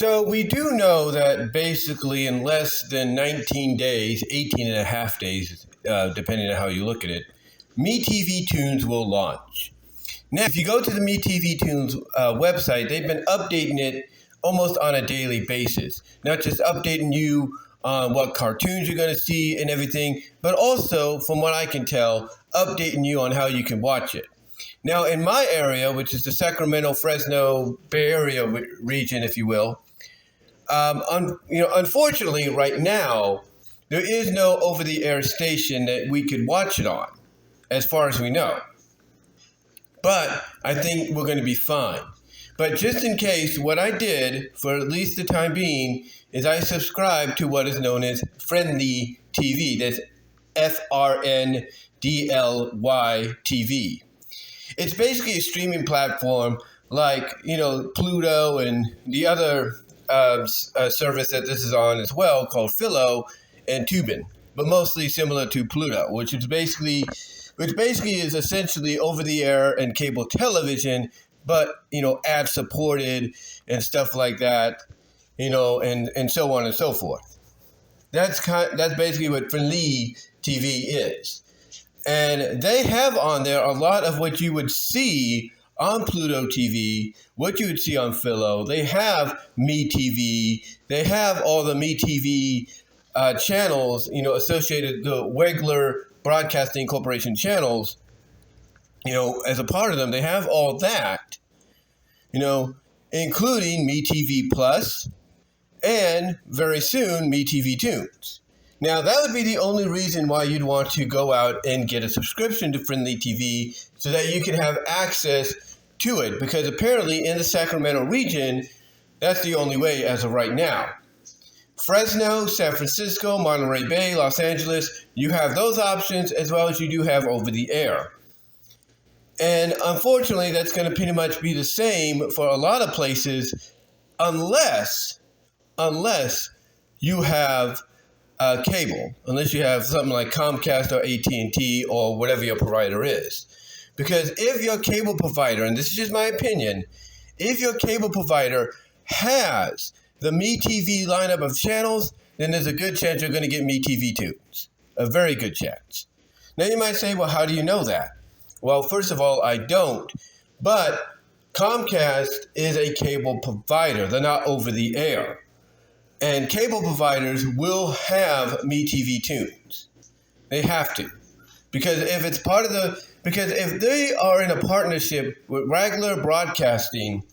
So we do know that basically in less than 19 days, 18 and a half days, depending on how you look at it, MeTV Tunes will launch. Now, if you go to the MeTV Tunes website, they've been updating it almost on a daily basis. Not just updating you on what cartoons you're going to see and everything, but also, from what I can tell, updating you on how you can watch it. Now, in my area, which is the Sacramento, Fresno Bay Area region, if you will, unfortunately, right now, there is no over-the-air station that we could watch it on, as far as we know. But I think we're going to be fine. But just in case, what I did, for at least the time being, is I subscribed to what is known as Frndly TV. That's FRNDLY TV. It's basically a streaming platform like, Pluto and the other service that this is on as well, called Philo and Tubin, but mostly similar to Pluto, which basically is essentially over the air and cable television, but ad supported and stuff like that, and so on and so forth. That's basically what Frndly TV is. And they have on there a lot of what you would see on Pluto TV, what you would see on Philo. They have MeTV. They have all the MeTV channels, associated, the regular Broadcasting Corporation channels, as a part of them. They have all that, including MeTV Plus and very soon MeTV Tunes. Now, that would be the only reason why you'd want to go out and get a subscription to Frndly TV so that you can have access to it, because apparently in the Sacramento region, that's the only way as of right now. Fresno, San Francisco, Monterey Bay, Los Angeles, you have those options as well as you do have over the air. And unfortunately, that's going to pretty much be the same for a lot of places unless you have cable, unless you have something like Comcast or AT&T or whatever your provider is. Because if your cable provider, and this is just my opinion, if your cable provider has the MeTV lineup of channels, then there's a good chance you're going to get MeTV Tunes. A very good chance. Now you might say, well, how do you know that? Well, first of all, I don't. But Comcast is a cable provider. They're not over the air. And cable providers will have MeTV Tunes. They have to. Because if they are in a partnership with regular broadcasting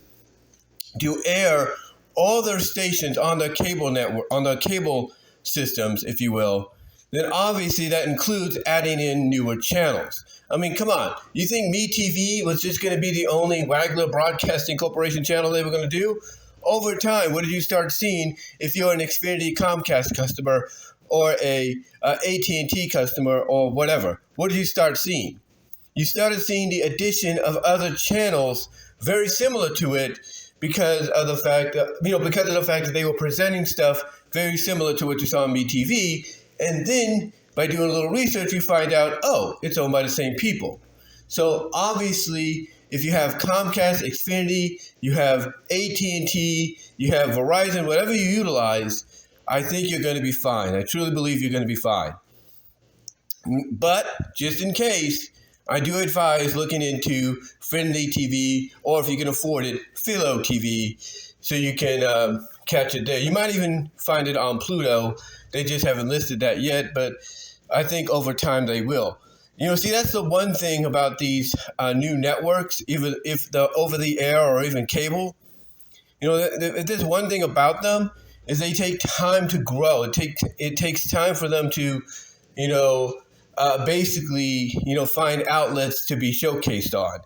to air all their stations on their cable network, on their cable systems, if you will, then obviously that includes adding in newer channels. I mean, come on. You think MeTV was just going to be the only regular Broadcasting Corporation channel they were going to do? Over time, what did you start seeing if you're an Xfinity Comcast customer or a AT&T customer or whatever? What did you start seeing? You started seeing the addition of other channels very similar to it because of the fact that they were presenting stuff very similar to what you saw on MeTV. And then by doing a little research, you find out, oh, it's owned by the same people. So obviously, if you have Comcast, Xfinity, you have AT&T, you have Verizon, whatever you utilize, I think you're going to be fine. I truly believe you're going to be fine. But just in case, I do advise looking into Frndly TV, or if you can afford it, Philo TV, so you can catch it there. You might even find it on Pluto. They just haven't listed that yet, but I think over time they will. See, that's the one thing about these new networks, even if the over-the-air or even cable. If there's one thing about them is they take time to grow. It takes time for them to, basically, find outlets to be showcased on.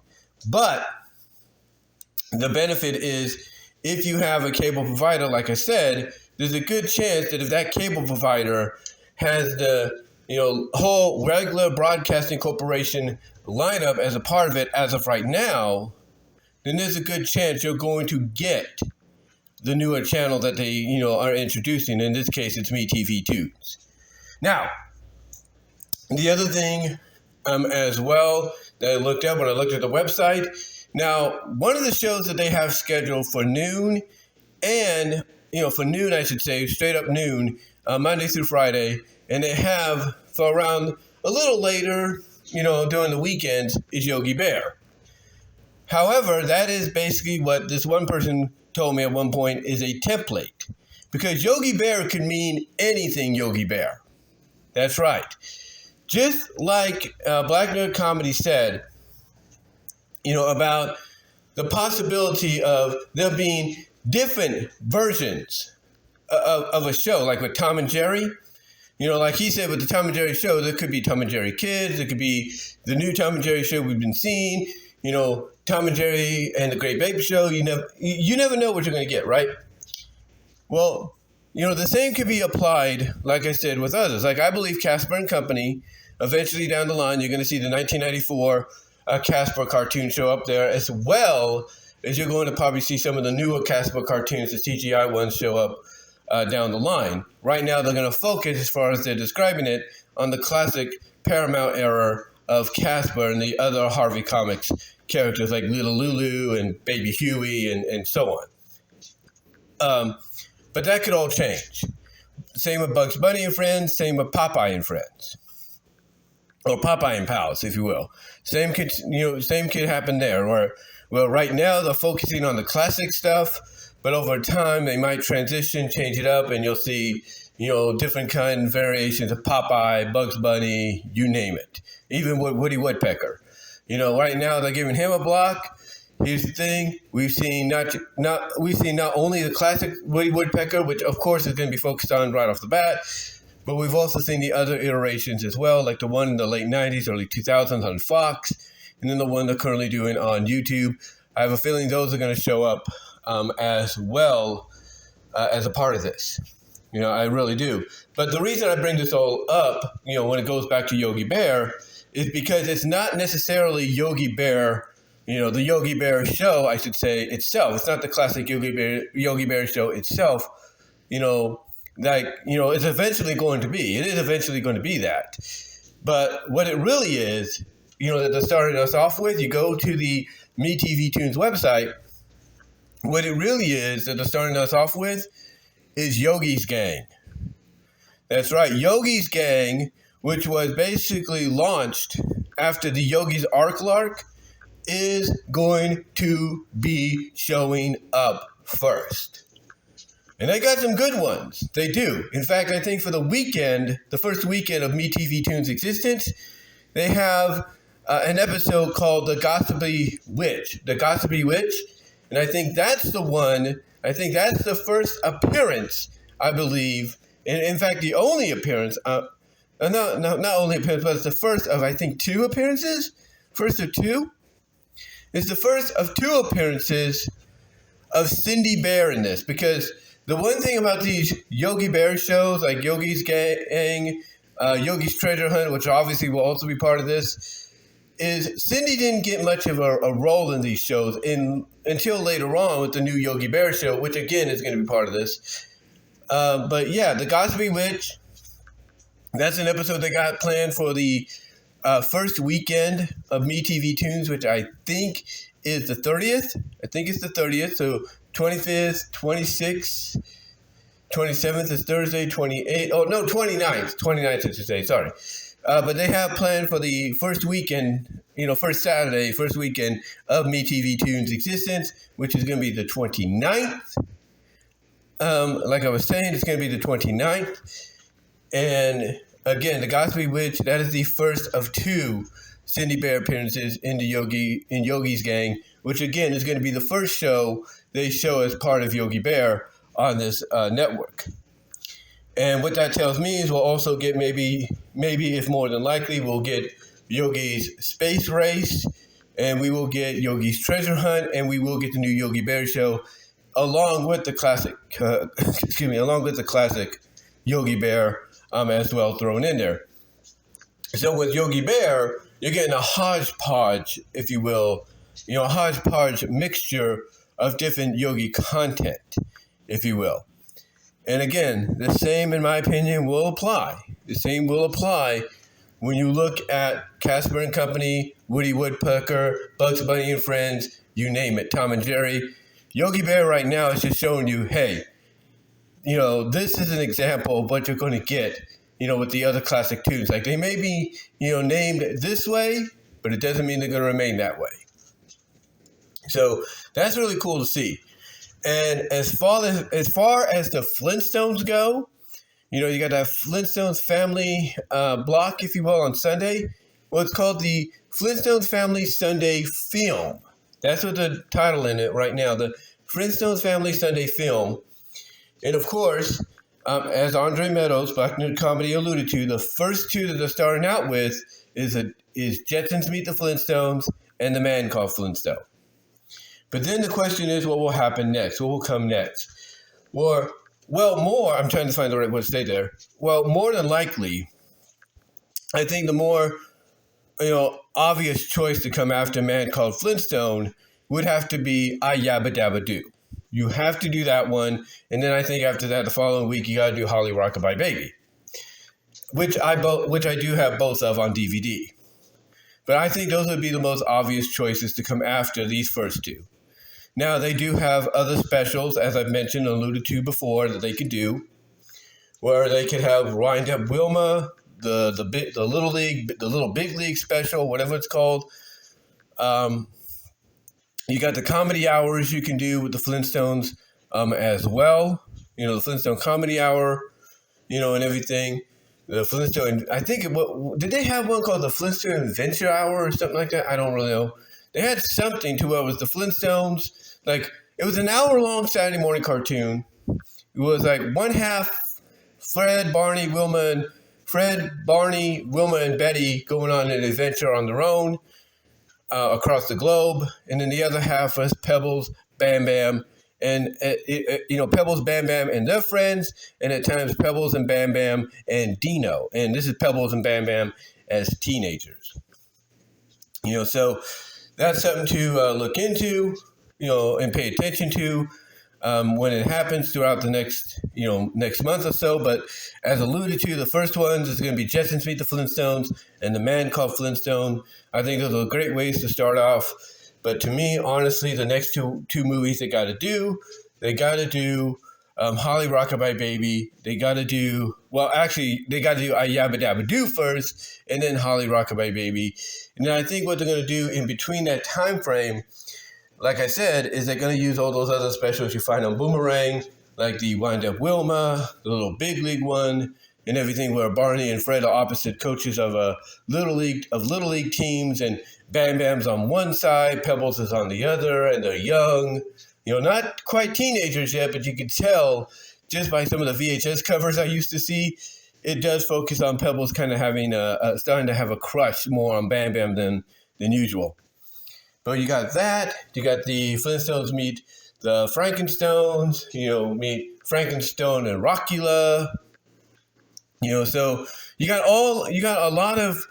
But the benefit is if you have a cable provider, like I said, there's a good chance that if that cable provider has the whole regular Broadcasting Corporation lineup as a part of it as of right now, then there's a good chance you're going to get the newer channel that they, are introducing. In this case, it's MeTV Tunes. Now, the other thing as well that I looked up when I looked at the website, now, one of the shows that they have scheduled for noon and for noon, I should say, straight up noon, Monday through Friday, and they have for around a little later, during the weekends, is Yogi Bear. However, that is basically what this one person told me at one point is a template, because Yogi Bear could mean anything Yogi Bear. That's right. Just like Black Nerd Comedy said, about the possibility of there being different versions of a show, like with Tom and Jerry. Like he said with the Tom and Jerry show, there could be Tom and Jerry Kids, there could be the new Tom and Jerry show we've been seeing, Tom and Jerry and the Great Baby Show. You never know what you're going to get, right? Well, the same could be applied, like I said, with others. Like I believe Casper and Company, eventually down the line, you're going to see the 1994 Casper cartoon show up there, as well as you're going to probably see some of the newer Casper cartoons, the CGI ones, show up down the line. Right now, they're going to focus, as far as they're describing it, on the classic Paramount era of Casper and the other Harvey Comics characters like Little Lulu and Baby Huey and so on. But that could all change. Same with Bugs Bunny and Friends, same with Popeye and Friends. Or Popeye and Pals, if you will. Same could happen there. Well, right now they're focusing on the classic stuff, but over time they might transition, change it up, and you'll see, different kind of variations of Popeye, Bugs Bunny, you name it. Even with Woody Woodpecker. Right now they're giving him a block. Here's the thing: we've seen not only the classic Woody Woodpecker, which of course is going to be focused on right off the bat, but we've also seen the other iterations as well, like the one in the late 90s, early 2000s on Fox, and then the one they're currently doing on YouTube. I have a feeling those are going to show up as well as a part of this. I really do. But the reason I bring this all up, when it goes back to Yogi Bear, is because it's not necessarily Yogi Bear, the Yogi Bear show, I should say, itself. It's not the classic Yogi Bear show itself, it's eventually going to be. It is eventually going to be that. But what it really is, that they're starting us off with, you go to the MeTV Tunes website, what it really is that they're starting us off with is Yogi's Gang. That's right, Yogi's Gang, which was basically launched after the Yogi's Arc, is going to be showing up first. And they got some good ones. They do. In fact, I think for the first weekend of MeTV Tunes' existence, they have an episode called The Gossipy Witch. And I think that's the one, that's the first appearance, I believe. And in fact, the only appearance, not only appearance, but it's the first of, I think, two appearances? First of two? It's the first of two appearances of Cindy Bear in this, because the one thing about these Yogi Bear shows, like Yogi's Gang, Yogi's Treasure Hunt, which obviously will also be part of this, is Cindy didn't get much of a role in these shows until later on with the new Yogi Bear show, which again is going to be part of this. But yeah, The Gossipy Witch, that's an episode they got planned for the first weekend of MeTV Tunes, which I think is the 30th. I think it's the 30th. So 25th, 26th, 27th is Thursday, 28th. Oh, no, 29th. 29th, I should say. Sorry. But they have planned for the first weekend, first Saturday, first weekend of MeTV Tunes' existence, which is going to be the 29th. Like I was saying, it's going to be the 29th. And again, The Gossipy Witch, that is the first of two Cindy Bear appearances in Yogi's Gang, which again is going to be the first show they show as part of Yogi Bear on this network. And what that tells me is we'll also get maybe if more than likely, we'll get Yogi's Space Race, and we will get Yogi's Treasure Hunt, and we will get the new Yogi Bear show, along with the classic, Yogi Bear as well thrown in there. So with Yogi Bear, you're getting a hodgepodge, if you will, a hodgepodge mixture of different Yogi content, if you will. And again, the same, in my opinion, will apply. The same will apply when you look at Casper and Company, Woody Woodpecker, Bugs Bunny and Friends, you name it, Tom and Jerry. Yogi Bear right now is just showing you, hey, this is an example of what you're going to get, with the other classic tunes. Like they may be, named this way, but it doesn't mean they're going to remain that way. So that's really cool to see. And as far as the Flintstones go, you got that Flintstones family block, if you will, on Sunday. Well, it's called the Flintstones Family Sunday Film. That's what the title in it right now, the Flintstones Family Sunday Film. And of course, as Andre Meadows, Black Nerd Comedy, alluded to, the first two that they're starting out with is Jetsons Meet the Flintstones and The Man Called Flintstone. But then the question is, what will happen next? What will come next? I'm trying to find the right word to say there. Well, more than likely, I think the more, obvious choice to come after Man Called Flintstone would have to be I Yabba Dabba Doo. You have to do that one. And then I think after that, the following week, you got to do Holly Rockabye Baby, which I do have both of on DVD. But I think those would be the most obvious choices to come after these first two. Now, they do have other specials, as I've mentioned and alluded to before, that they could do, where they could have Wind Up Wilma, the Little League, the Little Big League special, whatever it's called. You got the comedy hours you can do with the Flintstones as well. The Flintstone Comedy Hour, and everything. The Flintstone, I think, did they have one called the Flintstone Adventure Hour or something like that? I don't really know. They had something to where it was the Flintstones. Like, it was an hour-long Saturday morning cartoon. It was like one half Fred, Barney, Wilma, and Betty going on an adventure on their own across the globe. And then the other half was Pebbles, Bam Bam, and, Pebbles, Bam Bam, and their friends. And at times, Pebbles and Bam Bam and Dino. And this is Pebbles and Bam Bam as teenagers. So that's something to look into, and pay attention to when it happens throughout the next month or so. But as alluded to, the first ones is going to be Jetsons Meet the Flintstones and The Man Called Flintstone. I think those are great ways to start off. But to me, honestly, the next two movies they got to do Holly Rockabye Baby. They got to do I Yabba Dabba Doo first, and then Holly Rockabye Baby. And then I think what they're going to do in between that time frame, like I said, is they're going to use all those other specials you find on Boomerang, like the Wind Up Wilma, the Little Big League one, and everything where Barney and Fred are opposite coaches of Little League teams, and Bam Bam's on one side, Pebbles is on the other, and they're young. Not quite teenagers yet, but you can tell just by some of the VHS covers I used to see, it does focus on Pebbles kind of having starting to have a crush more on Bam Bam than usual. But you got that. You got the Flintstones meet the Frankenstones. Meet Frankenstone and Rockula. So you got a lot of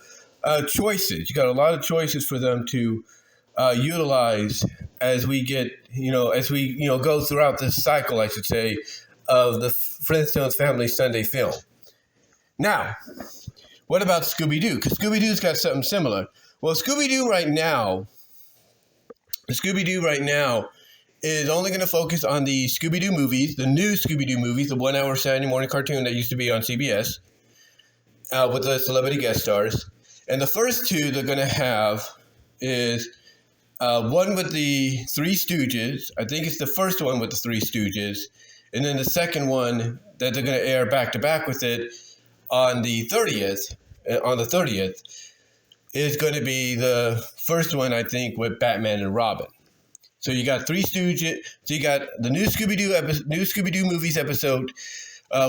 choices. You got a lot of choices for them to utilize as we get, go throughout this cycle, I should say, of the Flintstones Family Sunday Film. Now, what about Scooby-Doo? Because Scooby-Doo's got something similar. Well, Scooby-Doo right now is only going to focus on the Scooby-Doo movies, the new Scooby-Doo movies, the 1 hour Saturday morning cartoon that used to be on CBS with the celebrity guest stars. And the first two they're going to have is one with the Three Stooges. I think it's the first one with the Three Stooges. And then the second one that they're going to air back to back with it on the 30th, is going to be the first one, I think, with Batman and Robin. So you got Three Stooges. So you got the new Scooby-Doo movies episode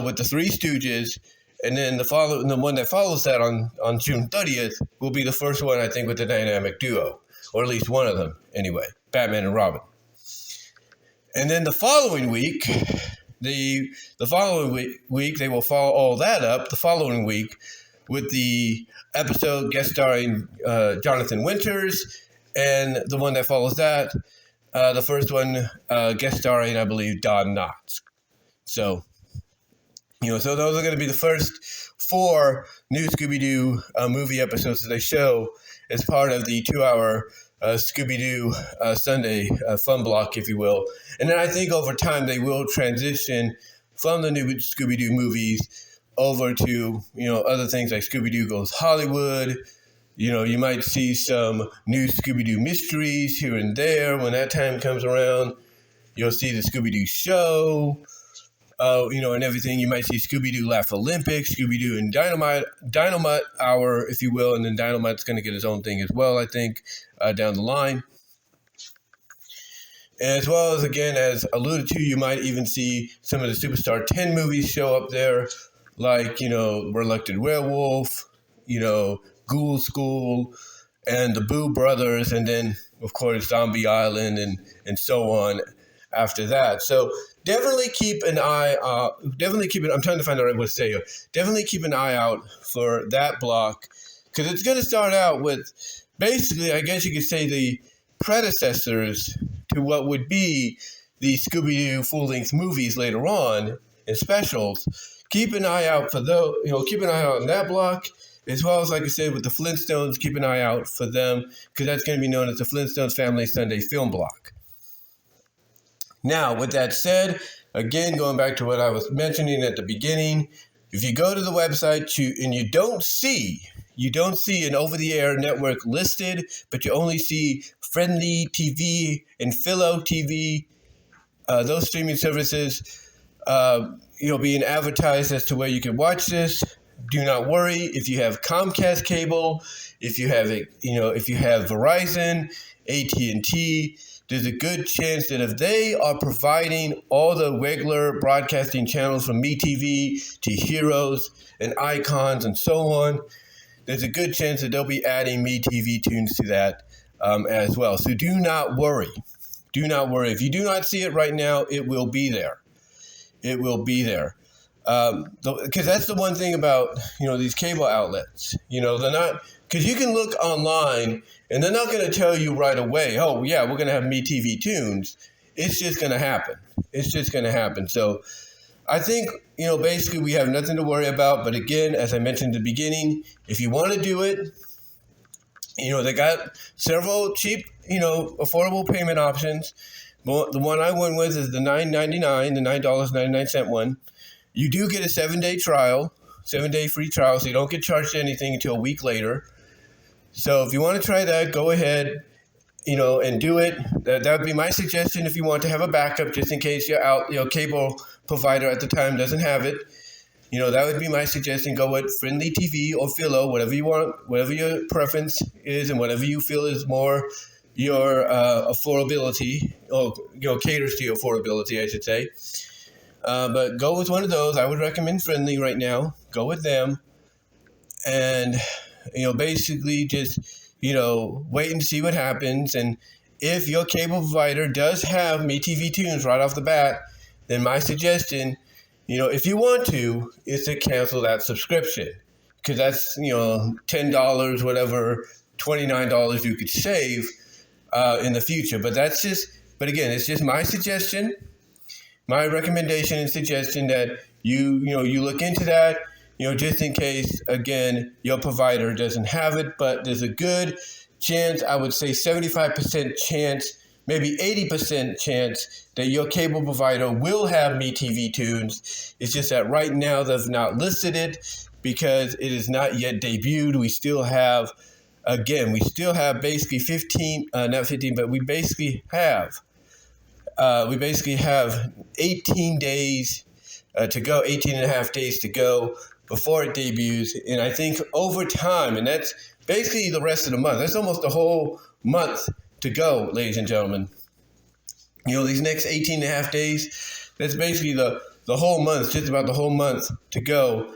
with the Three Stooges, and then the one that follows that on June 30th will be the first one, I think, with the dynamic duo, or at least one of them anyway, Batman and Robin. And then the following week, they will follow all that up the following week with the episode guest starring Jonathan Winters, and the one that follows that, the first one guest starring, I believe, Don Knotts. So, so those are going to be the first 4 new Scooby-Doo movie episodes that they show as part of the 2 hour Scooby-Doo Sunday fun block, if you will. And then I think over time they will transition from the new Scooby-Doo movies over to, other things like Scooby-Doo Goes Hollywood. You might see some new Scooby-Doo mysteries here and there when that time comes around. You'll see the Scooby-Doo show, and everything. You might see Scooby-Doo Laugh Olympics, Scooby-Doo and Dynamite Hour, if you will, and then Dynamite's going to get his own thing as well, I think, down the line. As well as, again, as alluded to, you might even see some of the Superstar 10 movies show up there, like, Reluctant Werewolf, Ghoul School, and the Boo Brothers, and then, of course, Zombie Island, and so on after that. So definitely keep an eye, I'm trying to find the right way to say it. Definitely keep an eye out for that block, because it's going to start out with, basically, I guess you could say, the predecessors to what would be the Scooby-Doo full-length movies later on and specials. Keep an eye out for those, keep an eye out on that block, as well as, like I said, with the Flintstones, keep an eye out for them, because that's going to be known as the Flintstones Family Sunday Film Block. Now, with that said, again, going back to what I was mentioning at the beginning, if you go to the website and you don't see an over-the-air network listed, but you only see Frndly TV and Philo TV, those streaming services, being advertised as to where you can watch this. Do not worry. If you have Comcast cable, if you have Verizon, AT&T, there's a good chance that if they are providing all the regular broadcasting channels from MeTV to Heroes and Icons and so on, there's a good chance that they'll be adding MeTV Tunes to that as well. So do not worry. Do not worry. If you do not see it right now, it will be there. It will be there. Because that's the one thing about, these cable outlets. They're not, because you can look online and they're not going to tell you right away, oh, yeah, we're going to have MeTV Tunes. It's just going to happen. It's just going to happen. So I think, basically we have nothing to worry about. But again, as I mentioned at the beginning, if you want to do it, they got several cheap, affordable payment options. The one I went with is the $9.99, the $9.99 one. You do get a 7-day trial, 7-day free trial, so you don't get charged anything until a week later. So if you want to try that, go ahead, and do it. That would be my suggestion if you want to have a backup, just in case your cable provider at the time doesn't have it. That would be my suggestion. Go with Frndly TV or Philo, whatever you want, whatever your preference is, and whatever you feel is more your affordability, or caters to your affordability, I should say. But go with one of those. I would recommend Frndly right now. Go with them. And, basically just, wait and see what happens. And if your cable provider does have MeTV Tunes right off the bat, then my suggestion, if you want to, is to cancel that subscription. Because that's, $10, whatever, $29 you could save in the future. But again, it's just my suggestion. My recommendation and suggestion that you look into that, just in case, again, your provider doesn't have it. But there's a good chance, I would say 75% chance, maybe 80% chance that your cable provider will have MeTV Tunes. It's just that right now they've not listed it because it is not yet debuted. We still have basically 15, not 15, but we basically have 18 days to go, 18 and a half days to go before it debuts. And I think over time, and that's basically the rest of the month, that's almost a whole month to go, ladies and gentlemen. These next 18 and a half days, that's basically the whole month, just about the whole month to go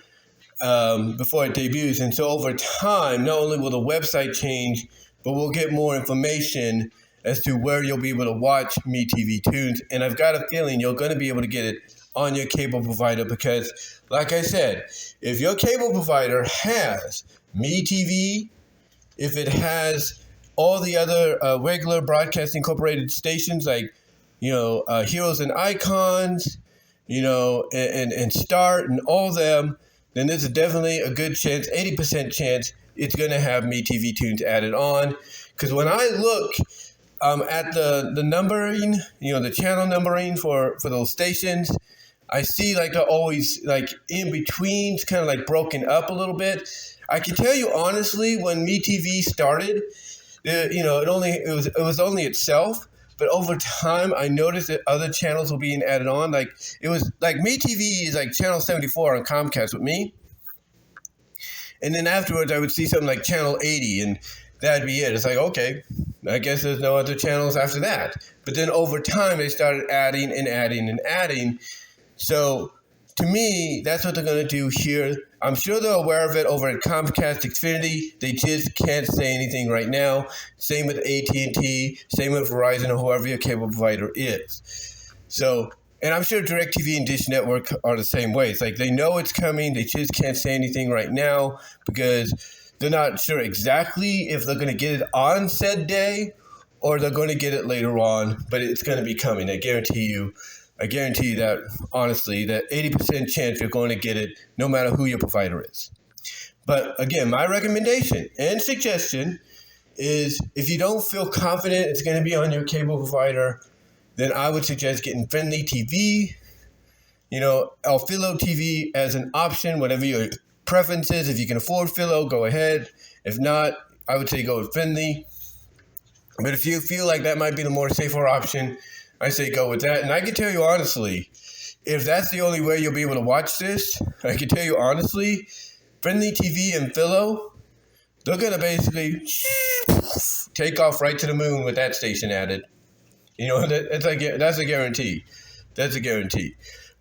before it debuts. And so over time, not only will the website change, but we'll get more information as to where you'll be able to watch MeTV Tunes. And I've got a feeling you're going to be able to get it on your cable provider because, like I said, if your cable provider has MeTV, if it has all the other regular Broadcast Incorporated stations like, Heroes and Icons, and Start and all them, then there's definitely a good chance, 80% chance, it's going to have MeTV Tunes added on. Because when I look at the numbering, the channel numbering for those stations, I see like they're always like in between, kind of like broken up a little bit. I can tell you honestly, when MeTV started, it was only itself. But over time, I noticed that other channels were being added on. Like it was like MeTV is like channel 74 on Comcast with me, and then afterwards I would see something like channel 80, and that'd be it. It's like, okay, I guess there's no other channels after that. But then over time, they started adding and adding and adding. So to me, that's what they're going to do here. I'm sure they're aware of it over at Comcast Xfinity. They just can't say anything right now. Same with AT&T, same with Verizon, or whoever your cable provider is. So, and I'm sure DirecTV and Dish Network are the same way. It's like they know it's coming. They just can't say anything right now because they're not sure exactly if they're going to get it on said day or they're going to get it later on, but it's going to be coming. I guarantee you that, honestly, that 80% chance you're going to get it no matter who your provider is. But again, my recommendation and suggestion is if you don't feel confident it's going to be on your cable provider, then I would suggest getting Frndly TV, or Philo TV as an option, whatever your preference is. If you can afford Philo, go ahead. If not, I would say go with Frndly. But if you feel like that might be the more safer option, I say go with that. And I can tell you honestly, if that's the only way you'll be able to watch this, I can tell you honestly, Frndly TV and Philo, they're going to basically take off right to the moon with that station added. That's a guarantee. That's a guarantee.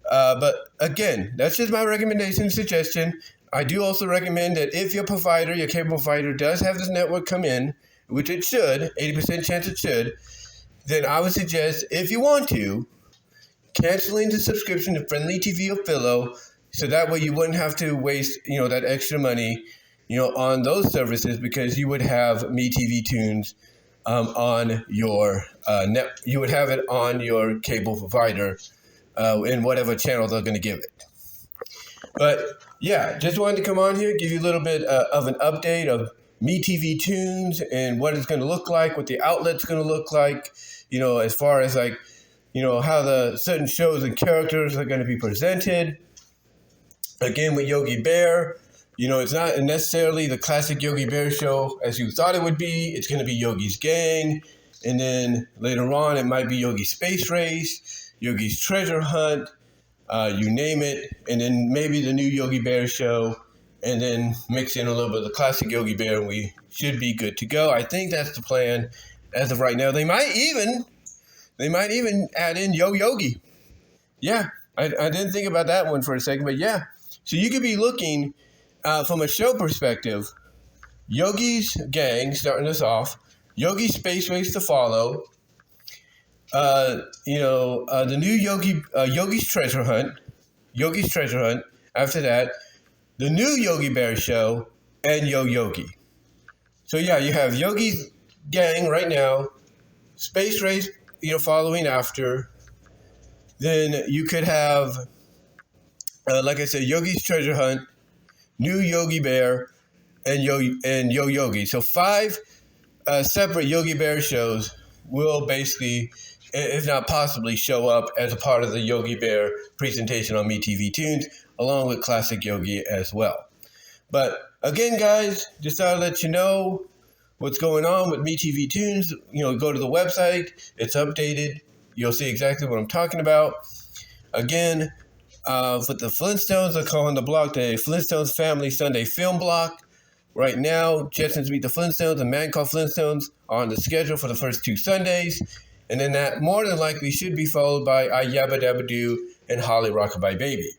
But again, that's just my recommendation, suggestion. I do also recommend that if your cable provider does have this network come in, which it should, 80% chance it should, then I would suggest, if you want to, canceling the subscription to Frndly TV or Philo, so that way you wouldn't have to waste, that extra money, on those services, because you would have MeTV Tunes on your you would have it on your cable provider in whatever channel they're going to give it. But yeah, just wanted to come on here, give you a little bit of an update of MeTV Tunes and what it's going to look like, what the outlet's going to look like, as far as like, how the certain shows and characters are going to be presented. Again, with Yogi Bear, it's not necessarily the classic Yogi Bear show as you thought it would be. It's going to be Yogi's Gang. And then later on, it might be Yogi's Space Race, Yogi's Treasure Hunt, you name it. And then maybe the new Yogi Bear show. And then mix in a little bit of the classic Yogi Bear, and we should be good to go. I think that's the plan as of right now. They might even add in Yo Yogi. Yeah, I didn't think about that one for a second, but yeah. So you could be looking from a show perspective, Yogi's Gang starting us off, Yogi's Space Race to follow, the new Yogi's Treasure Hunt. After that, the new Yogi Bear show, and Yo Yogi. So yeah, you have Yogi's Gang right now, Space Race, following after. Then you could have, like I said, Yogi's Treasure Hunt, new Yogi Bear, and Yo Yogi. So 5 separate Yogi Bear shows will basically, if not possibly, show up as a part of the Yogi Bear presentation on MeTV Tunes, along with Classic Yogi as well. But again, guys, just thought I'd let you know what's going on with MeTV Tunes. Go to the website. It's updated. You'll see exactly what I'm talking about. Again, with the Flintstones, they're calling the block the Flintstones Family Sunday Film Block. Right now, Jetsons Meet the Flintstones and Man Called Flintstones are on the schedule for the first 2 Sundays. And then that more than likely should be followed by I Yabba Dabba Doo and Holly Rockabye Baby.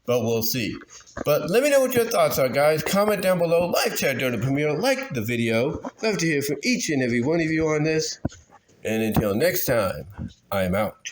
But we'll see. But let me know what your thoughts are, guys. Comment down below. Live chat during the premiere. Like the video. Love to hear from each and every one of you on this. And until next time, I'm out.